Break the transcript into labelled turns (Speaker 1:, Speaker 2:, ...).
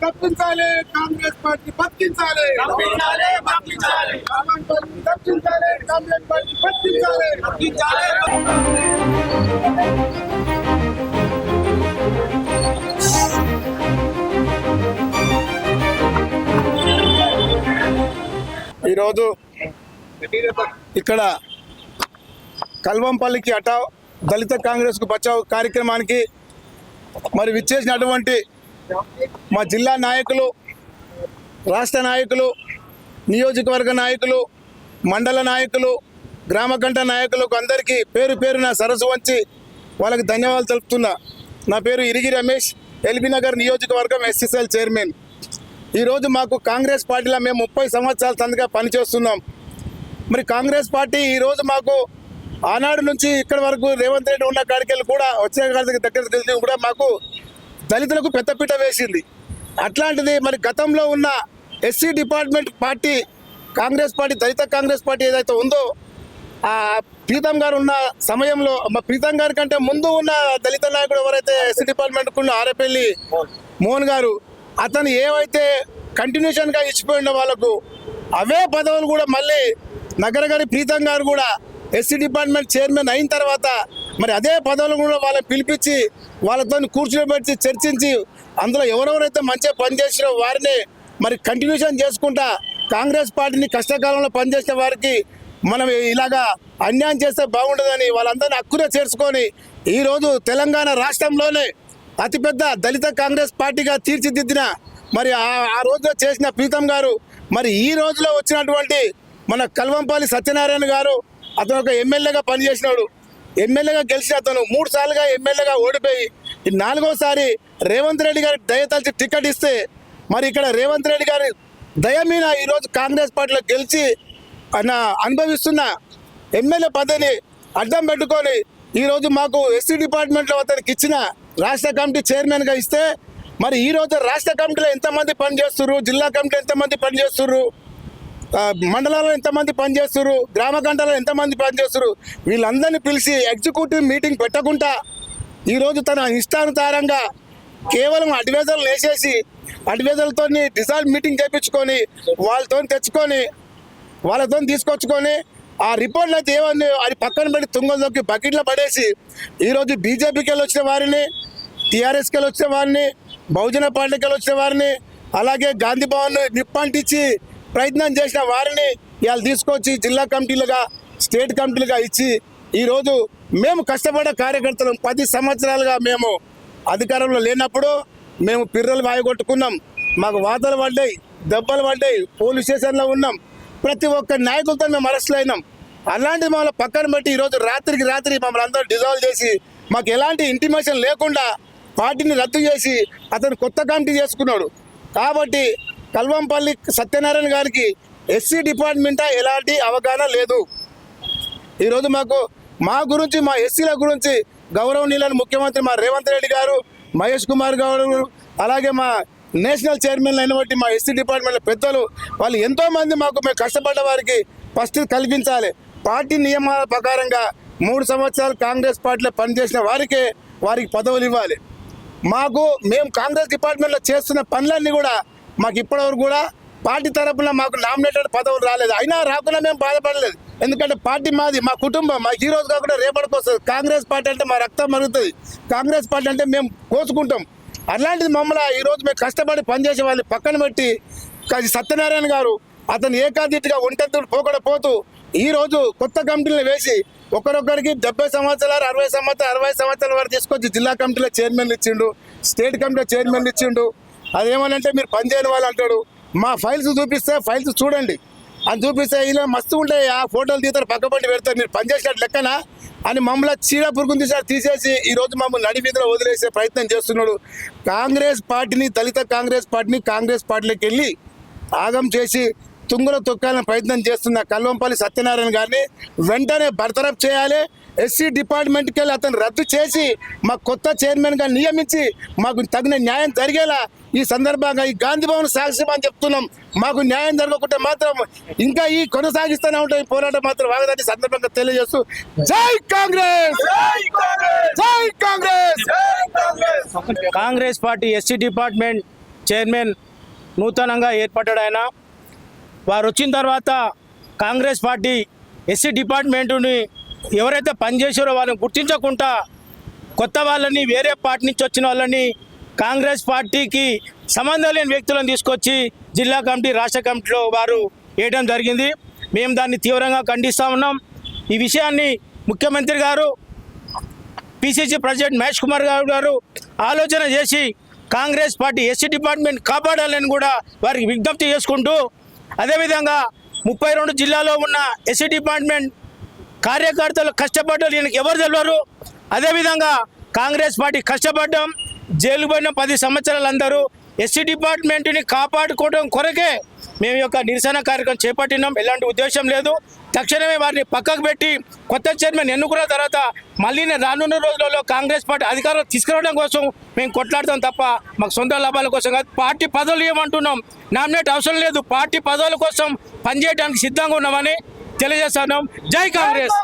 Speaker 1: తప్పించాలి, Congress party బతికించాలి,
Speaker 2: తప్పించాలి, తప్పించాలి.
Speaker 1: తప్పించాలి, Congress party బతికించాలి. ఈరోజు ఇక్కడ కల్వంపల్లికి హఠావ్ దళిత కాంగ్రెస్కు బచావ్ కార్యక్రమానికి మరి విచ్చేసినటువంటి మా జిల్లా నాయకులు, రాష్ట్ర నాయకులు, నియోజకవర్గ నాయకులు, మండల నాయకులు, గ్రామకంఠ నాయకులకు అందరికీ పేరు పేరున సరస్సు వంచి వాళ్ళకి ధన్యవాదాలు తెలుపుతున్నా. నా పేరు ఇరిగి రమేష్, ఎల్బీనగర్ నియోజకవర్గం ఎస్సీసీఎల్ చైర్మన్. ఈరోజు మాకు కాంగ్రెస్ పార్టీలో మేము 30 సంవత్సరాల సందిగా పనిచేస్తున్నాం. మరి కాంగ్రెస్ పార్టీ ఈరోజు మాకు ఆనాడు నుంచి ఇక్కడి వరకు రేవంత్ రెడ్డి ఉన్న కాడికెళ్ళి కూడా వచ్చే దగ్గర కూడా మాకు దళితులకు పెద్దపీట వేసింది. అట్లాంటిది మరి గతంలో ఉన్న SC department party Congress party, దళిత కాంగ్రెస్ పార్టీ ఏదైతే ఉందో, ఆ ప్రీతం గారు ఉన్న సమయంలో, మా ప్రీతం గారి కంటే ముందు ఉన్న దళిత నాయకుడు ఎవరైతే ఎస్సీ డిపార్ట్మెంట్ ఉన్న ఆరేపల్లి మోహన్ గారు, అతను ఏవైతే కంటిన్యూషన్గా ఇచ్చిపోయిన వాళ్ళకు అవే పదవులు కూడా మళ్ళీ నగరగారి ప్రీతం గారు కూడా ఎస్సీ డిపార్ట్మెంట్ చైర్మన్ అయిన తర్వాత మరి అదే పదవులు కూడా వాళ్ళని పిలిపించి వాళ్ళతో కూర్చోబెట్టి చర్చించి అందులో ఎవరెవరైతే మంచిగా పనిచేసినో వారిని మరి కంటిన్యూషన్ చేసుకుంటా కాంగ్రెస్ పార్టీని కష్టకాలంలో పనిచేసిన వారికి మనం ఇలాగా అన్యాయం చేస్తే బాగుండదని వాళ్ళందరినీ హక్కున చేర్చుకొని ఈరోజు తెలంగాణ రాష్ట్రంలోనే అతిపెద్ద దళిత కాంగ్రెస్ పార్టీగా తీర్చిదిద్దిన మరి ఆ రోజులో చేసిన ప్రీతం గారు మరి ఈ రోజులో వచ్చినటువంటి మన కల్వంపల్లి సత్యనారాయణ గారు, అతను ఒక ఎమ్మెల్యేగా పనిచేసినాడు. ఎమ్మెల్యేగా గెలిచిన అతను 3 సార్లుగా ఎమ్మెల్యేగా ఓడిపోయి ఈ 4వసారి రేవంత్ రెడ్డి గారికి దయతలిచి టికెట్ ఇస్తే మరి ఇక్కడ రేవంత్ రెడ్డి గారి దయ మీద ఈరోజు కాంగ్రెస్ పార్టీలో గెలిచి అనుభవిస్తున్న ఎమ్మెల్యే పదవిని అడ్డం పెట్టుకొని ఈరోజు మాకు ఎస్సీ డిపార్ట్మెంట్లో అతనికి ఇచ్చిన రాష్ట్ర కమిటీ చైర్మన్గా ఇస్తే మరి ఈరోజు రాష్ట్ర కమిటీలో ఎంతమంది పనిచేస్తున్నారు, జిల్లా కమిటీలో ఎంతమంది పనిచేస్తున్నారు, మండలాల్లో ఎంతమంది పనిచేస్తున్నారు, గ్రామ గంటలో ఎంతమంది పనిచేస్తున్నారు, వీళ్ళందరినీ పిలిచి ఎగ్జిక్యూటివ్ మీటింగ్ పెట్టకుండా ఈరోజు తన ఇష్టానుసారంగా కేవలం అడ్వైజర్లు వేసేసి అడ్వైజర్లతో డిసాల్వ్ మీటింగ్ చేయించుకొని వాళ్ళతో తెచ్చుకొని వాళ్ళతో తీసుకొచ్చుకొని ఆ రిపోర్ట్లు అయితే ఏమన్నా అది పక్కన పెట్టి తుంగలోకి బకెట్లో పడేసి ఈరోజు బీజేపీకి వెళ్ళి వచ్చిన వారిని, టీఆర్ఎస్కి వెళ్ళి వచ్చిన వారిని, బహుజన పార్టీకి వెళ్ళి వచ్చిన వారిని, అలాగే గాంధీ భవన్ నిప్పంటించి ప్రయత్నం చేసిన వారిని ఇవాళ తీసుకొచ్చి జిల్లా కమిటీలుగా, స్టేట్ కమిటీలుగా ఇచ్చి ఈరోజు మేము కష్టపడే కార్యకర్తలు 10 సంవత్సరాలుగా మేము అధికారంలో లేనప్పుడు మేము పిర్రలు వాయగొట్టుకున్నాం, మాకు వాతలు పడ్డాయి, దెబ్బలు పడ్డాయి, పోలీస్ స్టేషన్లో ఉన్నాం, ప్రతి ఒక్క నాయకులతో మేము అరెస్టులు అయినాం. అలాంటిది మమ్మల్ని పక్కన పెట్టి ఈరోజు రాత్రికి రాత్రి మమ్మల్ని అందరూ డిజాల్వ్ చేసి మాకు ఎలాంటి ఇంటిమేషన్ లేకుండా పార్టీని రద్దు చేసి అతను కొత్త కమిటీ చేసుకున్నాడు. కాబట్టి కల్వంపల్లి సత్యనారాయణ గారికి ఎస్సీ డిపార్ట్మెంట్ ఎలాంటి అవగాహన లేదు. ఈరోజు మా గురించి, మా ఎస్సీల గురించి గౌరవనీయులైన ముఖ్యమంత్రి మా రేవంత్ రెడ్డి గారు, మహేష్ కుమార్ గారు, అలాగే మా నేషనల్ చైర్మన్ అయినటువంటి మా ఎస్సీ డిపార్ట్మెంట్ పెద్దలు వాళ్ళు ఎంతోమంది మేము కష్టపడ్డ వారికి ఫస్ట్ కల్పించాలి. పార్టీ నియమాల ప్రకారంగా 3 సంవత్సరాలు కాంగ్రెస్ పార్టీలో పనిచేసిన వారికి పదవులు ఇవ్వాలి. మేము కాంగ్రెస్ డిపార్ట్మెంట్లో చేస్తున్న పనులన్నీ కూడా మాకు ఇప్పటివరకు కూడా పార్టీ తరఫున మాకు నామినేటెడ్ పదవులు రాలేదు. అయినా రాకుండా మేము బాధపడలేదు. ఎందుకంటే పార్టీ మాది, మా కుటుంబం, మాకు ఈ రోజు కాకుండా రేపటికి వస్తుంది. కాంగ్రెస్ పార్టీ అంటే మా రక్తం మరుగుతుంది. కాంగ్రెస్ పార్టీ అంటే మేము కోసుకుంటాం. అలాంటిది మమ్మల్ని ఈరోజు మేము కష్టపడి పనిచేసే వాళ్ళని పక్కన పెట్టి సత్యనారాయణ గారు అతను ఏకాధిటిగా ఒంటెత్తుడు పోతూ ఈరోజు కొత్త కమిటీలను వేసి ఒకరొకరికి 70 సంవత్సరాలు, 60 సంవత్సరాల వరకు తీసుకొచ్చి జిల్లా కమిటీలో చైర్మన్లు ఇచ్చిండు, స్టేట్ కమిటీలో చైర్మన్లు ఇచ్చిండు. అదేమనంటే మీరు పనిచేయని వాళ్ళు అంటాడు. మా ఫైల్స్ చూపిస్తే ఫైల్స్ చూడండి అని చూపిస్తే ఇలా మస్తు ఉంటాయి, ఆ ఫోటోలు తీస్తారు, పక్కపండి పెడతారు, మీరు పనిచేసినట్టు లెక్కనా అని మమ్మల్ని చీడ పురుగుని తీసేసి ఈరోజు మమ్మల్ని నడి వీధిలో వదిలేసే ప్రయత్నం చేస్తున్నాడు. కాంగ్రెస్ పార్టీని, దళిత కాంగ్రెస్ పార్టీలోకి వెళ్ళి ఆగం చేసి తుంగలో తొక్కాలని ప్రయత్నం చేస్తున్న కల్వంపల్లి సత్యనారాయణ గారిని వెంటనే బర్తరఫ్ చేయాలి. ఎస్సీ డిపార్ట్మెంట్కి వెళ్ళి అతను రద్దు చేసి మాకు కొత్త చైర్మన్గా నియమించి మాకు తగిన న్యాయం జరిగేలా ఈ సందర్భంగా ఈ గాంధీ భవన్ సాక్షిమని అని చెప్తున్నాం. మాకు న్యాయం జరగకుంటే మాత్రం ఇంకా ఈ కొనసాగిస్తూనే ఉంటాం. ఈ పోరాటం మాత్రం వాగదని సందర్భంగా తెలియజేస్తూ జై కాంగ్రెస్, జై Congress.
Speaker 3: Congress party SC department chairman నూతనంగా ఏర్పడ్డాడు ఆయన. వారు వచ్చిన తర్వాత కాంగ్రెస్ పార్టీ ఎస్సీ డిపార్ట్మెంటుని ఎవరైతే పనిచేసారో వాళ్ళని గుర్తించకుండా కొత్త వాళ్ళని, వేరే పార్టీ నుంచి వచ్చిన వాళ్ళని, కాంగ్రెస్ పార్టీకి సంబంధం లేని వ్యక్తులను తీసుకొచ్చి జిల్లా కమిటీ, రాష్ట్ర కమిటీలో వారు వేయడం జరిగింది. మేము దాన్ని తీవ్రంగా ఖండిస్తూ ఉన్నాం. ఈ విషయాన్ని ముఖ్యమంత్రి గారు, పిసిసి ప్రెసిడెంట్ మహేష్ కుమార్ గారు ఆలోచన చేసి కాంగ్రెస్ పార్టీ ఎస్సీ డిపార్ట్మెంట్ కాపాడాలని కూడా వారికి విజ్ఞప్తి చేసుకుంటూ, అదేవిధంగా 32 జిల్లాలో ఉన్న ఎస్సీ డిపార్ట్మెంట్ కార్యకర్తలు కష్టపడ్డారు, ఈయనకి ఎవరు తెలియరు. అదేవిధంగా కాంగ్రెస్ పార్టీ కష్టపడ్డాం, జైలు పోయిన 10 సంవత్సరాలు అందరూ ఎస్సీ డిపార్ట్మెంట్ని కాపాడుకోవడం కొరకే మేము యొక్క నిరసన కార్యక్రమం చేపట్టినాం. ఎలాంటి ఉద్దేశం లేదు. తక్షణమే వారిని పక్కకు పెట్టి కొత్త చైర్మన్ ఎన్నుకున్న తర్వాత మళ్ళీ రానున్న రోజులలో కాంగ్రెస్ పార్టీ అధికారం తీసుకురావడం కోసం మేము కొట్లాడతాం తప్ప మాకు సొంత లాభాల కోసం కాదు. పార్టీ పదవులు ఏమంటున్నాం, నామినేట్ అవసరం లేదు. పార్టీ పదవుల కోసం పనిచేయడానికి సిద్ధంగా ఉన్నామని తెలియజేస్తున్నాం. జై కాంగ్రెస్.